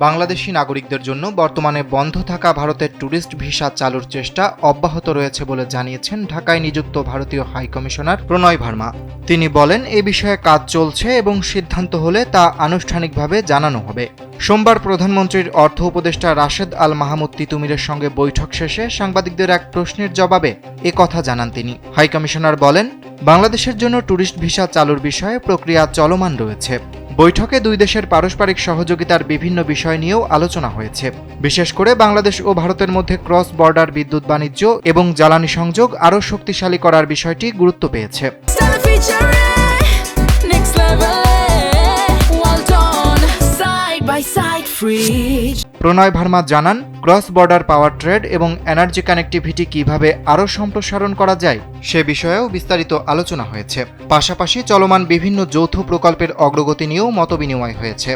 বাংলাদেশি নাগরিকদের জন্য বর্তমানে বন্ধ থাকা ভারতের ট্যুরিস্ট ভিসা চালুর চেষ্টা অব্যাহত রয়েছে বলে জানিয়েছেন ঢাকায় নিযুক্ত ভারতীয় হাইকমিশনার প্রণয় ভার্মা। তিনি বলেন, এ বিষয়ে কাজ চলছে এবং সিদ্ধান্ত হলে তা আনুষ্ঠানিকভাবে জানানো হবে। সোমবার প্রধানমন্ত্রীর অর্থ উপদেষ্টা রাশেদ আল মাহমুদ তিতুমিরের সঙ্গে বৈঠক শেষে সাংবাদিকদের এক প্রশ্নের জবাবে এ কথা জানান তিনি। হাইকমিশনার বলেন, বাংলাদেশের জন্য ট্যুরিস্ট ভিসা চালুর বিষয়ে প্রক্রিয়া চলমান রয়েছে। বৈঠকে দুই দেশের পারস্পরিক সহযোগিতার বিভিন্ন বিষয় নিয়েও আলোচনা হয়েছে। বিশেষ করে বাংলাদেশ ও ভারতের মধ্যে ক্রস বর্ডার বিদ্যুৎ বাণিজ্য এবং জ্বালানি সংযোগ আরও শক্তিশালী করার বিষয়টি গুরুত্ব পেয়েছে। প্রণয় ভার্মা জানান, ক্রস বর্ডার পাওয়ার ট্রেড এবং এনার্জি কানেক্টিভিটি কিভাবে আরও সম্প্রসারণ করা যায় সে বিষয়েও বিস্তারিত আলোচনা হয়েছে। পাশাপাশি চলমান বিভিন্ন যৌথ প্রকল্পের অগ্রগতি নিয়েও মতবিনিময় হয়েছে।